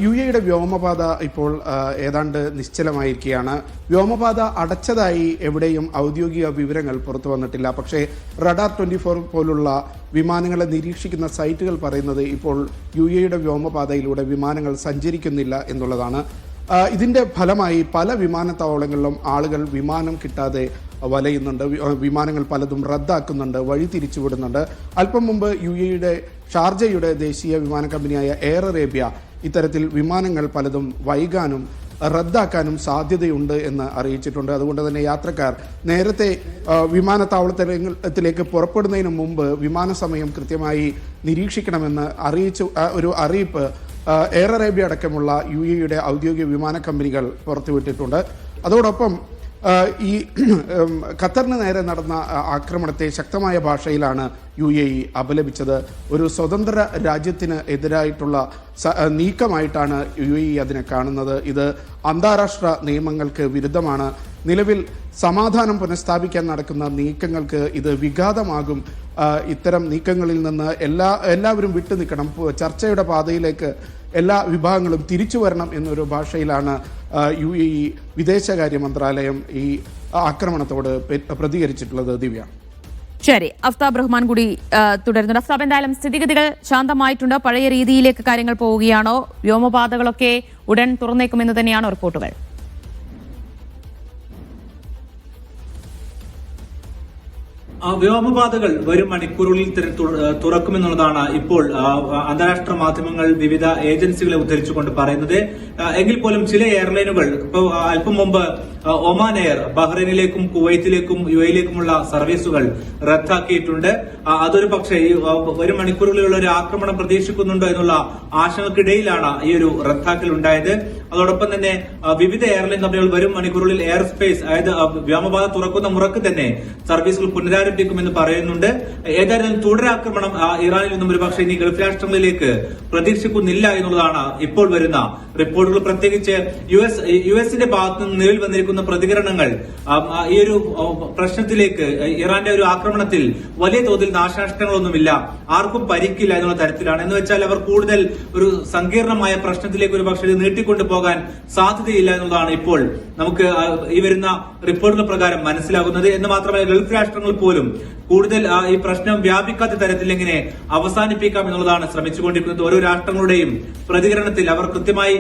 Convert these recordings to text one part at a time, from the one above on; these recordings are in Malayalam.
യുഎഇയുടെ വ്യോമപാത ഇപ്പോൾ ഏതാണ്ട് നിശ്ചലമായിരിക്കുകയാണ്. വ്യോമപാത അടച്ചതായി എവിടെയും ഔദ്യോഗിക വിവരങ്ങൾ പുറത്തു വന്നിട്ടില്ല. പക്ഷേ റഡാർ 24 പോലുള്ള വിമാനങ്ങളെ നിരീക്ഷിക്കുന്ന സൈറ്റുകൾ പറയുന്നത് ഇപ്പോൾ യുഎഇയുടെ വ്യോമപാതയിലൂടെ വിമാനങ്ങൾ സഞ്ചരിക്കുന്നില്ല എന്നുള്ളതാണ്. ഇതിന്റെ ഫലമായി പല വിമാനത്താവളങ്ങളിലും ആളുകൾ വിമാനം കിട്ടാതെ വലയുന്നുണ്ട്. വിമാനങ്ങൾ പലതും റദ്ദാക്കുന്നുണ്ട്, വഴി തിരിച്ചുവിടുന്നുണ്ട്. അല്പം മുമ്പ് യുഎഇയുടെ ഷാർജയുടെ ദേശീയ വിമാന കമ്പനിയായ എയർ അറേബ്യ ഇത്തരത്തിൽ വിമാനങ്ങൾ പലതും വൈകാനും റദ്ദാക്കാനും സാധ്യതയുണ്ട് എന്ന് അറിയിച്ചിട്ടുണ്ട്. അതുകൊണ്ട് തന്നെ യാത്രക്കാർ നേരത്തെ വിമാനത്താവളത്തിലേക്ക് പുറപ്പെടുന്നതിന് മുമ്പ് വിമാന സമയം കൃത്യമായി നിരീക്ഷിക്കണമെന്ന് ഒരു അറിയിപ്പ് എയർ അറേബ്യ അടക്കമുള്ള യുഎഇയുടെ ഔദ്യോഗിക വിമാന കമ്പനികൾ പുറത്തുവിട്ടിട്ടുണ്ട്. അതോടൊപ്പം ഈ ഖത്തറിന് നേരെ നടന്ന ആക്രമണത്തെ ശക്തമായ ഭാഷയിലാണ് യുഎഇ അപലപിച്ചത്. ഒരു സ്വതന്ത്ര രാജ്യത്തിന് എതിരായിട്ടുള്ള നീക്കമായിട്ടാണ് യുഎഇ അതിനെ കാണുന്നത്. ഇത് അന്താരാഷ്ട്ര നിയമങ്ങൾക്ക് വിരുദ്ധമാണ്. നിലവിൽ സമാധാനം പുനഃസ്ഥാപിക്കാൻ നടക്കുന്ന നീക്കങ്ങൾക്ക് ഇത് വിഘാതമാകും. ഇത്തരം നീക്കങ്ങളിൽ നിന്ന് എല്ലാവരും വിട്ടുനിൽക്കണം. ചർച്ചയുടെ പാതയിലേക്ക് എല്ലാ വിഭാഗങ്ങളും തിരിച്ചു വരണം എന്നൊരു ഭാഷയിലാണ് യുഎഇ വിദേശകാര്യ മന്ത്രാലയം ഈ ആക്രമണത്തോട് പ്രതികരിച്ചിട്ടുള്ളത്. ദിവ്യ. ശരി, അഫ്താബ് റഹ്മാൻ കൂടി തുടരുന്നുണ്ട്. അഫ്താബ്, എന്തായാലും സ്ഥിതിഗതികൾ ശാന്തമായിട്ടുണ്ട്. പഴയ രീതിയിലേക്ക് കാര്യങ്ങൾ പോവുകയാണോ? വ്യോമപാതകളൊക്കെ ഉടൻ തുറന്നേക്കുമെന്ന് തന്നെയാണോ റിപ്പോർട്ടുകൾ? വ്യോമപാതകൾ വരും മണിക്കൂറുകളിൽ തുറക്കുമെന്നുള്ളതാണ് ഇപ്പോൾ അന്താരാഷ്ട്ര മാധ്യമങ്ങൾ വിവിധ ഏജൻസികളെ ഉദ്ധരിച്ചുകൊണ്ട് പറയുന്നത്. എങ്കിൽ പോലും ചില എയർലൈനുകൾ ഇപ്പോൾ അല്പം മുമ്പ് ഒമാൻ എയർ ബഹ്റൈനിലേക്കും കുവൈത്തിലേക്കും യുഎയിലേക്കുമുള്ള സർവീസുകൾ റദ്ദാക്കിയിട്ടുണ്ട്. അതൊരു പക്ഷേ വരും മണിക്കൂറുകളിലുള്ള ഒരു ആക്രമണം പ്രതീക്ഷിക്കുന്നുണ്ടോ എന്നുള്ള ആശങ്കക്കിടയിലാണ് ഈ ഒരു റദ്ദാക്കൽ ഉണ്ടായത്. അതോടൊപ്പം തന്നെ വിവിധ എയർലൈൻ കമ്പനികൾ വരും മണിക്കൂറുകളിൽ എയർ സ്പേസ്, അതായത് വ്യോമപാത തുറക്കുന്ന മുറക്ക് തന്നെ സർവീസുകൾ പുനരാരംഭിക്കുമെന്ന് പറയുന്നുണ്ട്. ഏതായാലും തുടരാക്രമണം ഇറാനിൽ നിന്നും ഒരുപക്ഷെ ഇനി ഗൾഫ് രാഷ്ട്രങ്ങളിലേക്ക് പ്രതീക്ഷിക്കുന്നില്ല എന്നുള്ളതാണ് ഇപ്പോൾ വരുന്ന റിപ്പോർട്ടുകൾ. പ്രത്യേകിച്ച് യുഎസിന്റെ ഭാഗത്ത് നിന്ന് നിലവിൽ വന്നിരിക്കുന്ന പ്രതികരണങ്ങൾ ഈ ഒരു പ്രശ്നത്തിലേക്ക്, ഇറാന്റെ ഒരു ആക്രമണത്തിൽ വലിയ തോതിൽ നാശനഷ്ടങ്ങളൊന്നുമില്ല, ആർക്കും പരിക്കില്ല എന്നുള്ള തരത്തിലാണ്. എന്ന് വെച്ചാൽ അവർ കൂടുതൽ ഒരു സങ്കീർണമായ പ്രശ്നത്തിലേക്ക് ഒരു പക്ഷേ നീട്ടിക്കൊണ്ടു പോകാൻ സാധ്യതയില്ല എന്നുള്ളതാണ് ഇപ്പോൾ നമുക്ക് ഈ വരുന്ന റിപ്പോർട്ടുകൾ പ്രകാരം മനസ്സിലാകുന്നത്. എന്ന് മാത്രമല്ല, ഗൾഫ് രാഷ്ട്രങ്ങൾ പോലും കൂടുതൽ ഈ പ്രശ്നം വ്യാപിക്കാത്ത തരത്തിൽ എങ്ങനെ അവസാനിപ്പിക്കാം എന്നുള്ളതാണ് ശ്രമിച്ചുകൊണ്ടിരിക്കുന്നത്. ഓരോ രാഷ്ട്രങ്ങളുടെയും പ്രതികരണത്തിൽ അവർ കൃത്യമായി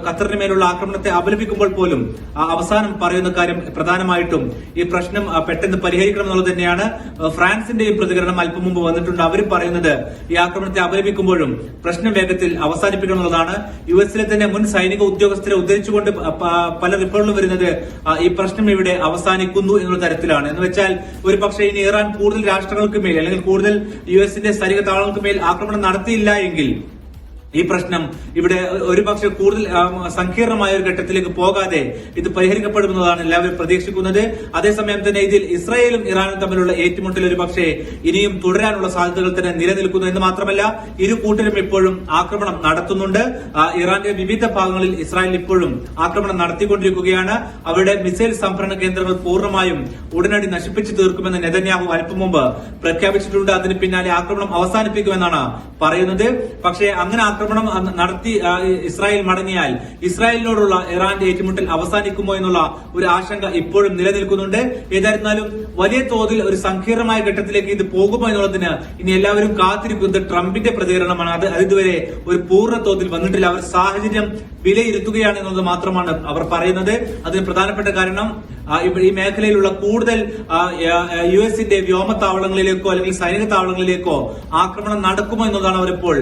ഖത്തറിന് മേലുള്ള ആക്രമണത്തെ അപലപിക്കുമ്പോൾ പോലും അവസാനം പറയുന്ന കാര്യം പ്രധാനമായിട്ടും ഈ പ്രശ്നം പെട്ടെന്ന് പരിഹരിക്കണം എന്നുള്ളത് തന്നെയാണ്. ഫ്രാൻസിന്റെയും പ്രതികരണം അല്പം മുമ്പ് വന്നിട്ടുണ്ട്. അവർ പറയുന്നത് ഈ ആക്രമണത്തെ അപലപിക്കുമ്പോഴും പ്രശ്നം വേഗത്തിൽ അവസാനിപ്പിക്കണം എന്നുള്ളതാണ്. യുഎസിലെ തന്നെ മുൻ സൈനിക ഉദ്യോഗസ്ഥരെ ഉദ്ധരിച്ചുകൊണ്ട് പല റിപ്പോർട്ടുകളും വരുന്നത് ഈ പ്രശ്നം ഇവിടെ അവസാനിക്കുന്നു എന്നുള്ള തരത്തിലാണ്. എന്ന് വെച്ചാൽ ഒരു പക്ഷേ ഇനി ഇറാൻ കൂടുതൽ രാഷ്ട്രങ്ങൾക്ക് മേൽ അല്ലെങ്കിൽ കൂടുതൽ യുഎസിന്റെ സൈനിക താവളങ്ങൾക്ക് മേൽ ആക്രമണം നടത്തിയില്ല എങ്കിൽ ഈ പ്രശ്നം ഇവിടെ ഒരുപക്ഷെ കൂടുതൽ സങ്കീർണമായ ഒരു ഘട്ടത്തിലേക്ക് പോകാതെ ഇത് പരിഹരിക്കപ്പെടുമെന്നതാണ് എല്ലാവരും പ്രതീക്ഷിക്കുന്നത്. അതേസമയം തന്നെ ഇതിൽ ഇസ്രായേലും ഇറാനും തമ്മിലുള്ള ഏറ്റുമുട്ടൽ ഒരുപക്ഷെ ഇനിയും തുടരാനുള്ള സാധ്യതകൾ തന്നെ നിലനിൽക്കുന്നു. എന്ന് മാത്രമല്ല, ഇരു കൂട്ടരും ഇപ്പോഴും ആക്രമണം നടത്തുന്നുണ്ട്. ഇറാന്റെ വിവിധ ഭാഗങ്ങളിൽ ഇസ്രായേൽ ഇപ്പോഴും ആക്രമണം നടത്തിക്കൊണ്ടിരിക്കുകയാണ്. അവരുടെ മിസൈൽ സംഭരണ കേന്ദ്രങ്ങൾ പൂർണ്ണമായും ഉടനടി നശിപ്പിച്ചു തീർക്കുമെന്ന് നെതന്യാഹു അല്പം മുമ്പ് പ്രഖ്യാപിച്ചിട്ടുണ്ട്. അതിന് പിന്നാലെ ആക്രമണം അവസാനിപ്പിക്കുമെന്നാണ് പറയുന്നത്. പക്ഷേ അങ്ങനെ ആക്രമണം നടത്തി ഇസ്രായേൽ മടങ്ങിയാൽ ഇസ്രായേലിനോടുള്ള ഇറാന്റെ ഏറ്റുമുട്ടൽ അവസാനിക്കുമോ എന്നുള്ള ഒരു ആശങ്ക ഇപ്പോഴും നിലനിൽക്കുന്നുണ്ട്. ഏതായിരുന്നാലും വലിയ തോതിൽ ഒരു സങ്കീർണമായ ഘട്ടത്തിലേക്ക് ഇത് പോകുമോ എന്നുള്ളതിന് ഇനി എല്ലാവരും കാത്തിരിക്കുന്നത് ട്രംപിന്റെ പ്രതികരണമാണ്. അത് ഇതുവരെ ഒരു പൂർണ്ണ തോതിൽ വന്നിട്ടില്ല. അവർ സാഹചര്യം വിലയിരുത്തുകയാണ് എന്നത് മാത്രമാണ് അവർ പറയുന്നത്. അതിന് പ്രധാനപ്പെട്ട കാരണം ഈ മേഖലയിലുള്ള കൂടുതൽ യുഎസിന്റെ വ്യോമത്താവളങ്ങളിലേക്കോ അല്ലെങ്കിൽ സൈനിക താവളങ്ങളിലേക്കോ ആക്രമണം നടക്കുമോ എന്നതാണ് അവരിപ്പോൾ